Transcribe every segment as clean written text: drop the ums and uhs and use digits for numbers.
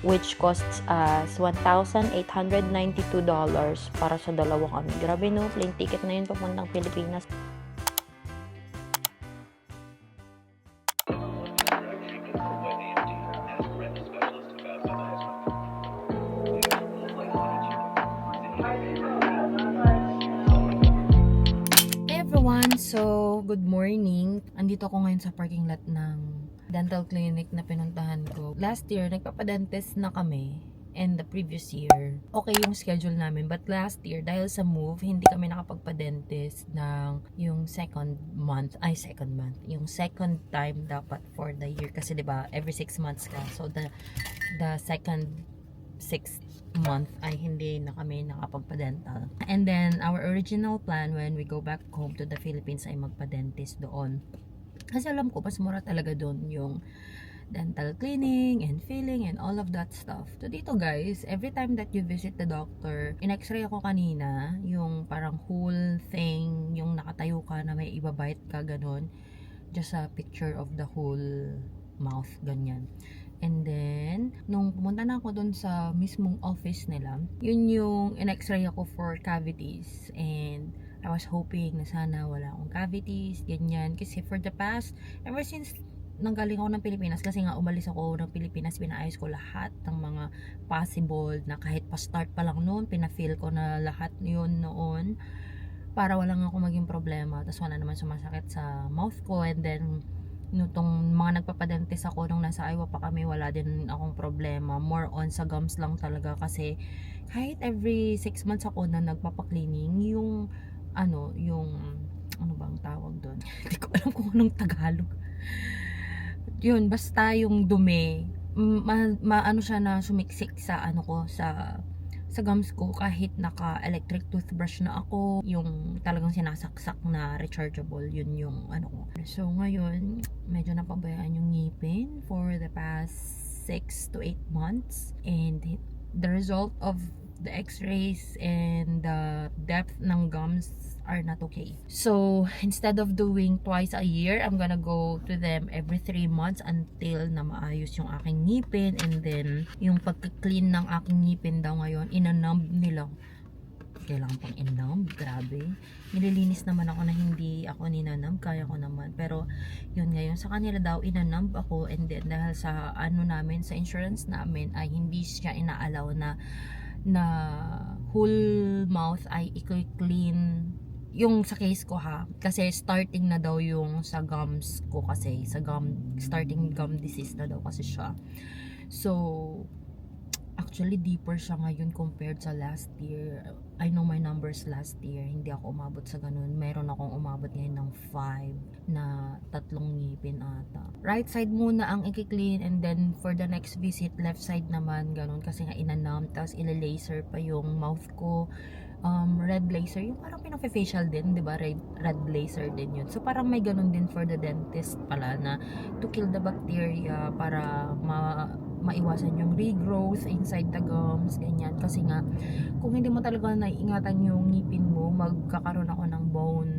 which costs us $1,892 para sa dalawa kami. Grabe no, plane ticket na yun papuntang Pilipinas. So, good morning. Andito ako ngayon sa parking lot ng dental clinic na pinuntahan ko. Last year, nagpapadentist na kami. And the previous year, okay yung schedule namin. But last year, dahil sa move, hindi kami nakapagpa-dentist ng yung second month. Yung second time dapat for the year. Kasi diba, every 6 months ka. So, the second 6th month ay hindi na kami nakapagpa-dental. And then, our original plan when we go back home to the Philippines ay magpa-dentist doon. Kasi alam ko, mas mura talaga doon yung dental cleaning and filling and all of that stuff. So dito guys, every time that you visit the doctor, in-x-ray ako kanina, yung parang whole thing, yung nakatayo ka na may ibabite ka, ganun. Just a picture of the whole mouth, ganyan. And then, nung pumunta na ako dun sa mismong office nila, yun yung in-x-ray ako for cavities. And I was hoping na sana wala akong cavities, ganyan. Kasi for the past, ever since nanggaling ako ng Pilipinas, kasi nga umalis ako ng Pilipinas, pinaayos ko lahat ng mga possible na kahit pa-start pa lang noon, pina-feel ko na lahat yun noon para walang ako maging problema. Tapos wala naman sumasakit sa mouth ko. And then, nitong mga nagpapadentist ako nung nasa Iowa pa kami, wala din akong problema. More on sa gums lang talaga kasi kahit every 6 months ako na nagpapa-cleaning, yung ano bang tawag doon? Hindi ko alam kung anong Tagalog. Yun, basta yung dumi, ano siya na sumiksik sa ano ko, sa gums ko kahit naka-electric toothbrush na ako, yung talagang sinasaksak na rechargeable, yun yung ano ko. So ngayon, medyo napabayaan yung ngipin for the past 6 to 8 months, and the result of the x-rays and the depth ng gums are not okay. So, instead of doing twice a year, I'm gonna go to them every 3 months until na maayos yung aking ngipin. And then, yung pagka-clean ng aking ngipin daw ngayon, inanumb nila. Kailangan pang inumb, grabe. Nililinis naman ako na hindi ako ninanumb, kaya ko naman. Pero, yun ngayon, sa kanila daw, inanumb ako. And then, dahil sa ano namin, sa insurance namin, ay hindi siya inaalaw na whole mouth ay i-clean yung sa case ko ha, kasi starting na daw yung sa gums ko, kasi sa starting gum disease na daw kasi siya. So actually deeper siya ngayon compared sa last year. I know my numbers last year, hindi ako umabot sa ganun. Meron akong umabot ngayon ng 5 na 3 ngipin ata. Right side muna ang i-clean, and then for the next visit, left side naman, ganun. Kasi nga inanumb, tapos ila-laser pa yung mouth ko. Red laser, yung parang pinaka-facial din, di ba? Red laser din yun. So parang may ganun din for the dentist pala, na to kill the bacteria para maiwasan yung regrowth inside the gums, ganyan. Kasi nga, kung hindi mo talaga naiingatan yung ngipin mo, magkakaroon ako ng bone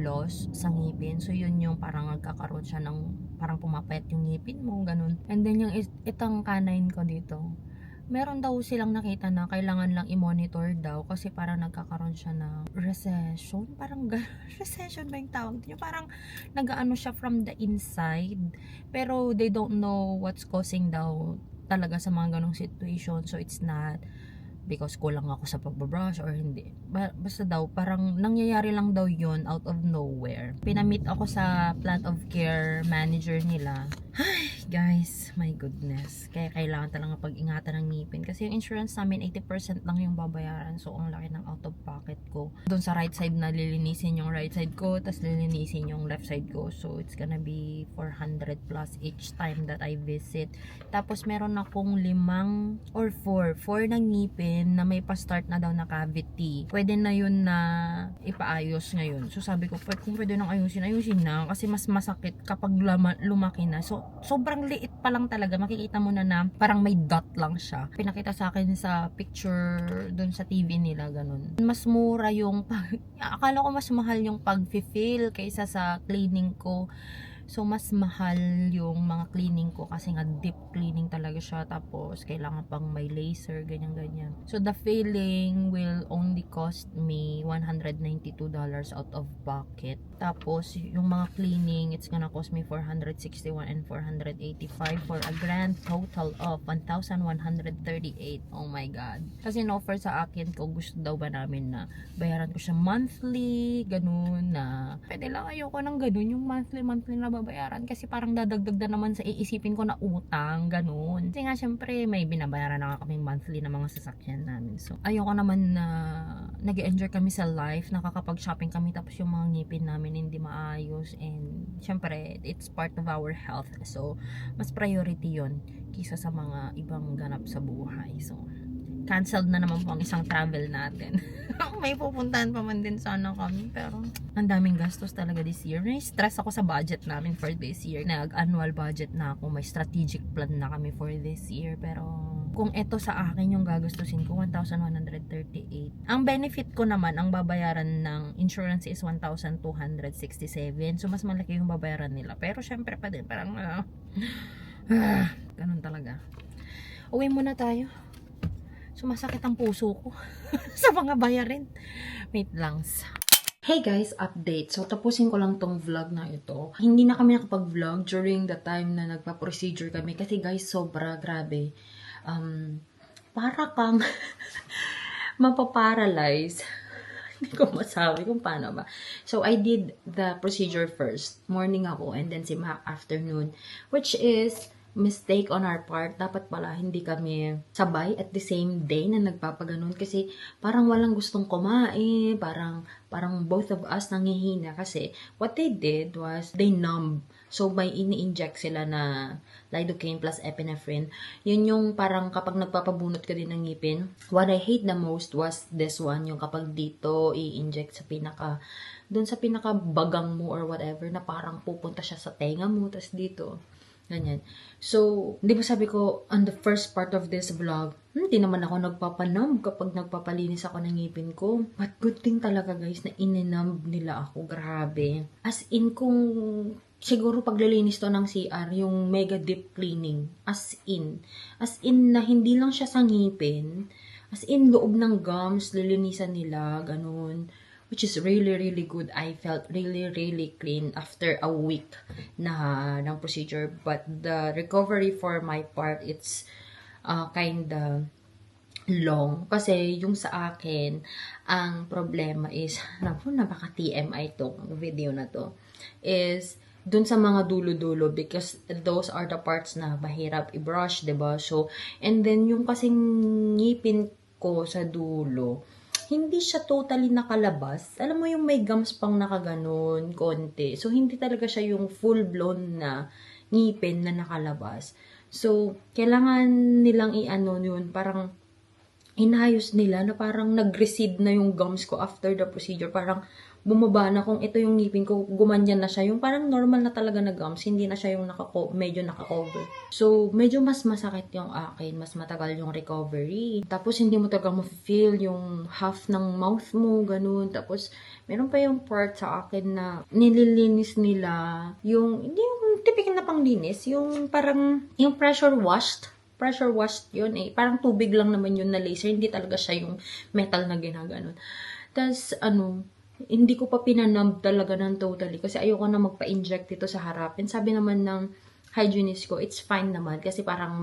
loss sa ngipin. So yun yung parang nagkakaroon siya ng parang pumapayat yung ngipin mo, ganun. And then yung itang canine ko dito, meron daw silang nakita na kailangan lang i-monitor daw kasi parang nagkakaroon siya ng recession. Parang recession ba yung tawag niya? Parang nag-ano siya from the inside. Pero they don't know what's causing daw talaga sa mga ganong situation. So it's not because kulang ako sa pagbabrush or hindi. Basta daw, parang nangyayari lang daw yun out of nowhere. Pinamit ako sa plant of care manager nila. Ay, guys, my goodness. Kaya kailangan talaga pag-ingatan ng ngipin. Kasi yung insurance namin, 80% lang yung babayaran. So, ang laki ng out of pocket ko. Doon sa right side na lilinisin yung right side ko, tapos lilinisin yung left side ko. So, it's gonna be 400 plus each time that I visit. Tapos, meron akong 5 or 4 na ngipin na may pa-start na daw na cavity. Pwede na yun na ipaayos ngayon. So, sabi ko, kung pwede nang ayusin na. Kasi mas masakit kapag lumaki na. So, sobrang liit pa lang talaga. Makikita mo na parang may dot lang siya. Pinakita sa akin sa picture dun sa TV nila, ganun. Mas mura yung akala ko mas mahal yung pag-fill kaysa sa cleaning ko. So, mas mahal yung mga cleaning ko kasi nga deep cleaning talaga siya. Tapos, kailangan pang may laser, ganyan-ganyan. So, the filling will only cost me $192 out of pocket. Tapos, yung mga cleaning, it's gonna cost me $461 and $485 for a grand total of $1,138. Oh my God. Kasi in-offer sa akin ko, gusto daw ba namin na bayaran ko siya monthly, ganun na. Pwede lang, ayoko ng ganun, yung monthly na babayaran kasi parang dadagdag na naman sa iisipin ko na utang, ganun. Kasi nga, syempre, may binabayaran na kaming monthly na mga sasakyan namin. So, ayoko naman na nag-enjoy kami sa life, nakakapag-shopping kami tapos yung mga ngipin namin hindi maayos, and syempre, it's part of our health. So, mas priority yon kisa sa mga ibang ganap sa buhay. So, canceled na naman po ang isang travel natin. May pupuntahan pa man din sana kami, pero ang daming gastos talaga this year. May stress ako sa budget namin for this year. Nag-annual budget na ako, may strategic plan na kami for this year, pero kung ito sa akin yung gagastusin ko, 1,138. Ang benefit ko naman, ang babayaran ng insurance is 1,267. So, mas malaki yung babayaran nila. Pero, syempre pa din, parang, ganun talaga. Uwi muna tayo. Sumasakit ang puso ko sa mga bayarin. Wait lang. Hey guys, update. So, tapusin ko lang tong vlog na ito. Hindi na kami nakapag-vlog during the time na nagpa-procedure kami. Kasi guys, sobra, grabe. Para kang mapaparalyze. Hindi ko masabi kung paano ba. So, I did the procedure first. Morning ako, and then si Mac afternoon. Which is mistake on our part. Dapat pala hindi kami sabay at the same day na nagpapaganon. Kasi parang walang gustong kumain. Parang both of us nangihina. Kasi what they did was they numb. So, may ini-inject sila na lidocaine plus epinephrine. Yun yung parang kapag nagpapabunot ka din ng ngipin. What I hate the most was this one. Yung kapag dito i-inject sa doon sa pinaka-bagang mo or whatever, na parang pupunta siya sa tenga mo, tas dito. Ganyan. So, di ba sabi ko, on the first part of this vlog, hindi naman ako nagpapanumb kapag nagpapalinis ako ng ngipin ko. But good thing talaga guys, na ininumb nila ako. Grabe. As in, kung siguro paglilinis to ng CR, yung mega deep cleaning. As in na hindi lang siya sa ngipin. As in, loob ng gums, lilinisan nila, ganun. Which is really, really good. I felt really, really clean after a week ng procedure. But the recovery for my part, it's kinda long. Kasi yung sa akin, ang problema is, napaka-TMI tong video na to, is dun sa mga dulo-dulo, because those are the parts na mahirap i-brush, diba? So, and then yung kasing ngipin ko sa dulo, hindi siya totally nakalabas. Alam mo yung may gums pang nakaganon, konti. So, hindi talaga siya yung full-blown na ngipin na nakalabas. So, kailangan nilang i-ano yun, parang inayos nila na parang nag-recede na yung gums ko after the procedure. Parang bumaba na, kung ito yung ngipin ko, gumanyan na siya. Yung parang normal na talaga na gums, hindi na siya yung medyo nakakover. So, medyo mas masakit yung akin, mas matagal yung recovery. Tapos, hindi mo talaga ma-feel yung half ng mouth mo, ganun. Tapos, meron pa yung part sa akin na nililinis nila, hindi yung typical na panglinis, yung parang, yung pressure washed yun eh. Parang tubig lang naman yun na laser. Hindi talaga siya yung metal na ginaganon. Tapos, hindi ko pa pinanumb talaga ng totally. Kasi ayoko na magpa-inject dito sa harapin. Sabi naman ng hygienist ko, it's fine naman. Kasi parang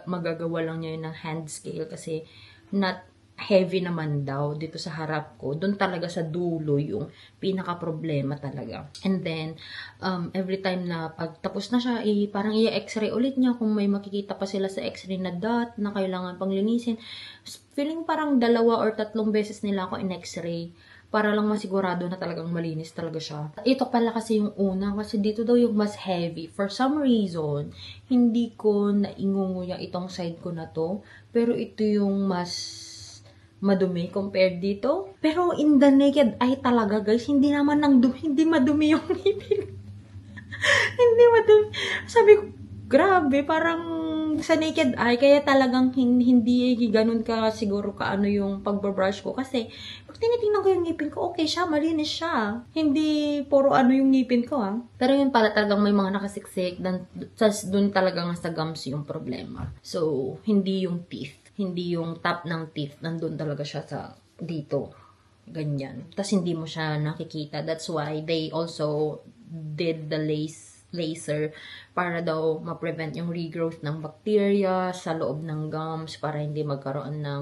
magagawa lang niya yun ng hand scale. Kasi not heavy naman daw dito sa harap ko. Doon talaga sa dulo yung pinaka-problema talaga. And then, every time na pagtapos na siya, parang i-x-ray ulit niya kung may makikita pa sila sa x-ray na dot na kailangan pang linisin. Feeling parang 2 or 3 beses nila ako in-x-ray para lang masigurado na talagang malinis talaga siya. Ito pala kasi yung una, kasi dito daw yung mas heavy. For some reason, hindi ko naingunguya itong side ko na to. Pero ito yung mas madumi compared dito. Pero in the naked eye talaga guys, hindi naman hindi madumi yung ngipin. Hindi madumi. Sabi ko, grabe, parang sa naked eye, kaya talagang hindi ganun ka siguro ka ano yung pagbabrush ko. Kasi, pag tinitingnan ko yung ngipin ko, okay siya, malinis siya. Hindi puro ano yung ngipin ko, ah. Pero yun pala talagang may mga nakasiksik, dun talaga nga sa gums yung problema. So, hindi yung teeth. Hindi yung top ng teeth. Nandun talaga siya sa dito. Ganyan. Tapos hindi mo siya nakikita. That's why they also did the laser para daw ma-prevent yung regrowth ng bacteria sa loob ng gums para hindi magkaroon ng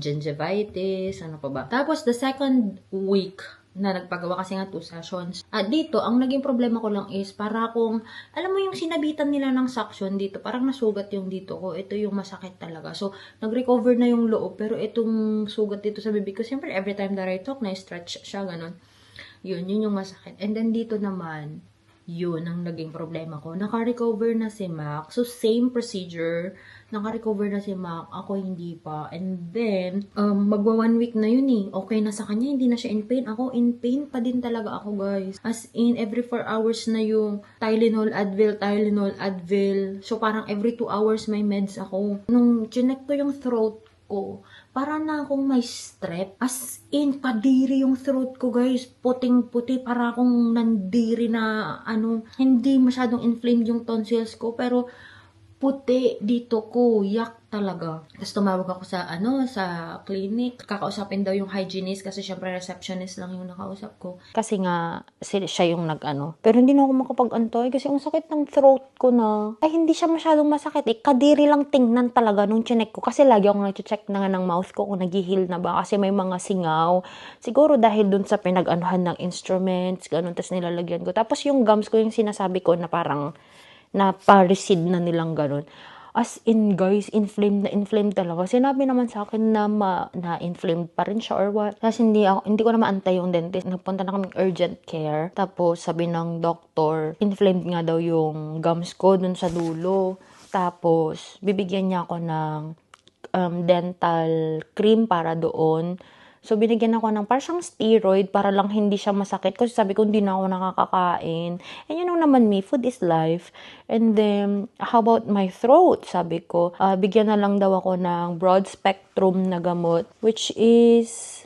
gingivitis, ano pa ba. Tapos the second week na nagpagawa kasi nga 2 sessions. Dito, ang naging problema ko lang is para kung, alam mo yung sinabitan nila ng suction dito, parang nasugat yung dito ko. Ito yung masakit talaga. So, nag-recover na yung loob, pero itong sugat dito sa bibig ko, siyempre every time that I talk, na-stretch siya, ganun. Yun yung masakit. And then dito naman, yun ang naging problema ko. Naka-recover na si Mac. So, same procedure. Naka-recover na si Mac. Ako hindi pa. And then, magwa 1 week na yun eh. Okay na sa kanya. Hindi na siya in pain. Ako, in pain pa din talaga ako, guys. As in, every 4 hours na yung Tylenol, Advil. So, parang every 2 hours may meds ako. Nung chinek ko yung throat ko, para na akong may strep. As in, kadiri yung throat ko, guys. Puting-puti. Para akong nandiri na, hindi masyadong inflamed yung tonsils ko. Pero, puti dito ko. Yak talaga. Tapos tumawag ako sa, sa clinic. Kakausapin daw yung hygienist kasi syempre receptionist lang yung nakausap ko. Kasi nga, siya yung nag-ano. Pero hindi na ako makapag-antoy kasi ang sakit ng throat ko na. Ay, hindi siya masyadong masakit eh. Kadiri lang tingnan talaga nung chinek ko. Kasi lagi akong nag-check na nga ng mouth ko kung nag-heal na ba. Kasi may mga singaw. Siguro dahil dun sa pinag-anuhan ng instruments, ganun, tapos nilalagyan ko. Tapos yung gums ko, yung sinasabi ko na parang na-recede na nilang ganun. As in, guys, inflamed talaga. Sinabi naman sa akin na na-inflamed pa rin siya or what. Kasi hindi ko na maantay yung dentist. Nagpunta na kaming urgent care. Tapos, sabi ng doctor, inflamed nga daw yung gums ko dun sa dulo. Tapos, bibigyan niya ako ng dental cream para doon. So, binigyan ako ng parang steroid para lang hindi siya masakit. Kasi sabi ko, hindi na ako nakakakain. And you know naman me, food is life. And then, how about my throat? Sabi ko, bigyan na lang daw ako ng broad spectrum na gamot. Which is,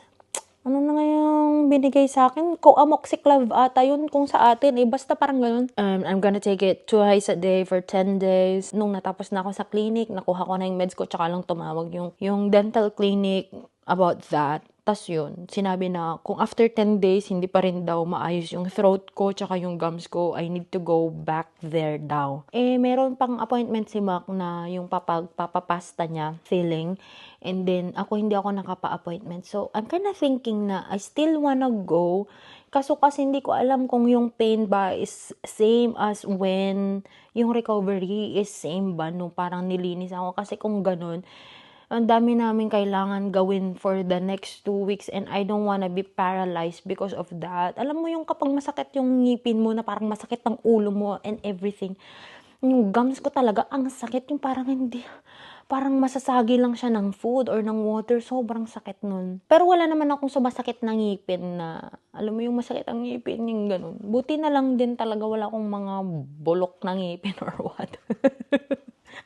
ano na nga yung binigay sa akin? Amoxiclav ata yun kung sa atin. Basta parang ganun. I'm gonna take it twice a day for 10 days. Nung natapos na ako sa clinic, nakuha ko na yung meds ko, tsaka lang tumawag yung dental clinic about that. Tas yun, sinabi na kung after 10 days, hindi pa rin daw maayos yung throat ko tsaka yung gums ko, I need to go back there daw. Meron pang appointment si Mac na yung papapasta niya, filling. And then, hindi ako nakapa-appointment. So, I'm kind of thinking na I still wanna go. Kaso kasi hindi ko alam kung yung pain ba is same as when yung recovery is same ba nung parang nilinis ako. Kasi kung ganun, ang dami namin kailangan gawin for the next 2 weeks and I don't wanna be paralyzed because of that. Alam mo yung kapag masakit yung ngipin mo na parang masakit ang ulo mo and everything. Yung gums ko talaga, ang sakit yung parang masasagi lang siya ng food or ng water. Sobrang sakit nun. Pero wala naman akong sumasakit na ngipin na, alam mo yung masakit ang ngipin, yung ganun. Buti na lang din talaga wala akong mga bulok na ngipin or what.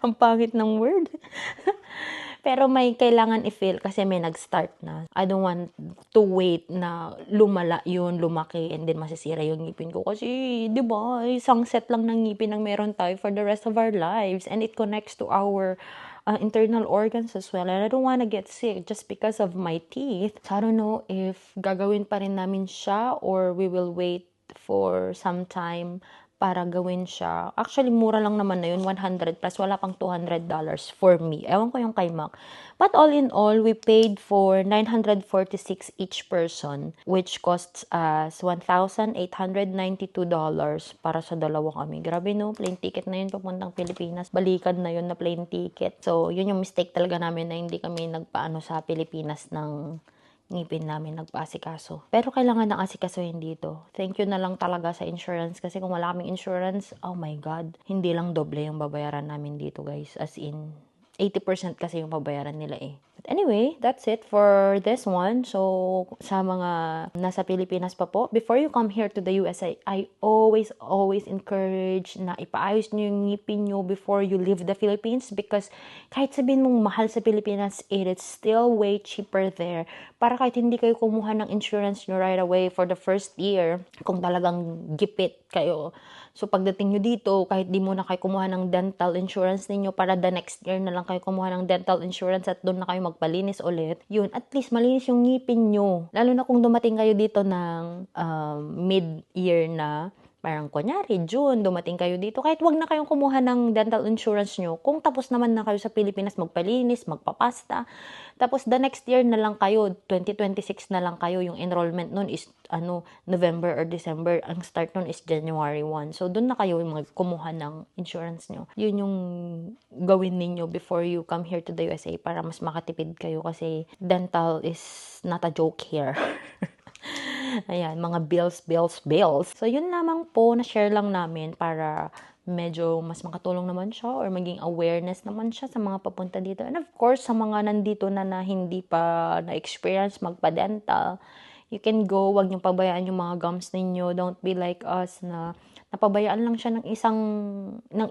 Ang pangit ng word. Pero may kailangan i-fill kasi may nag-start na. I don't want to wait na lumala yun, lumaki, and then masisira yung ngipin ko. Kasi, di ba, isang set lang ng ngipin ang meron tayo for the rest of our lives. And it connects to our internal organs as well. And I don't want to get sick just because of my teeth. So, I don't know if gagawin pa rin namin siya or we will wait for some time para gawin siya. Actually, mura lang naman na yun, 100 plus, wala pang $200 for me. Ewan ko yung kay Mac. But all in all, we paid for $946 each person, which costs us $1,892 para sa dalawa kami. Grabe no, plane ticket na yun papuntang Pilipinas. Balikan na yun na plane ticket. So, yun yung mistake talaga namin na hindi kami nagpaano sa Pilipinas ng ngipin namin nagpa-asikaso. Pero kailangan ng asikasuhin dito. Thank you na lang talaga sa insurance kasi kung wala kaming insurance, oh my God, hindi lang doble yung babayaran namin dito, guys. As in, 80% kasi yung babayaran nila eh. But anyway, that's it for this one. So, sa mga nasa Pilipinas pa po, before you come here to the USA, I always encourage na ipaayos nyo yung ngipin nyo before you leave the Philippines because kahit sabihin mong mahal sa Pilipinas, it is still way cheaper there. Para kahit hindi kayo kumuha ng insurance nyo right away for the first year, kung talagang gipit kayo. So, pagdating nyo dito, kahit di muna kayo kumuha ng dental insurance ninyo para the next year na lang kayo kumuha ng dental insurance at doon na kayo magpalinis ulit, yun, at least malinis yung ngipin nyo. Lalo na kung dumating kayo dito ng mid-year na, parang kunyari, June, dumating kayo dito, kahit wag na kayong kumuha ng dental insurance nyo, kung tapos naman na kayo sa Pilipinas magpalinis, magpapasta, tapos the next year na lang kayo, 2026 na lang kayo, yung enrollment nun is November or December, ang start nun is January 1. So, doon na kayo magkumuha ng insurance nyo. Yun yung gawin ninyo before you come here to the USA para mas makatipid kayo kasi dental is not a joke here. Ayan, mga bills. So, yun lamang po, na-share lang namin para medyo mas makatulong naman siya or maging awareness naman siya sa mga papunta dito. And of course, sa mga nandito na hindi pa na-experience magpa-dental, you can go, wag niyong pabayaan yung mga gums ninyo. Don't be like us na napabayaan lang siya ng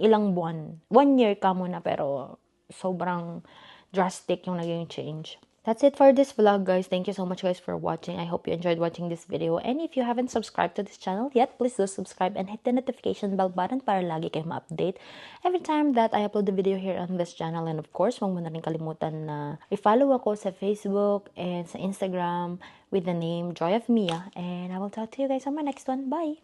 ilang buwan. 1 year ka muna pero sobrang drastic yung naging change. That's it for this vlog, guys. Thank you so much, guys, for watching. I hope you enjoyed watching this video. And if you haven't subscribed to this channel yet, please do subscribe and hit the notification bell button para lagi kayo ma-update every time that I upload the video here on this channel. And of course, huwag mo na rin kalimutan na i-follow ako sa Facebook and sa Instagram with the name Joy of Mia. And I will talk to you guys on my next one. Bye!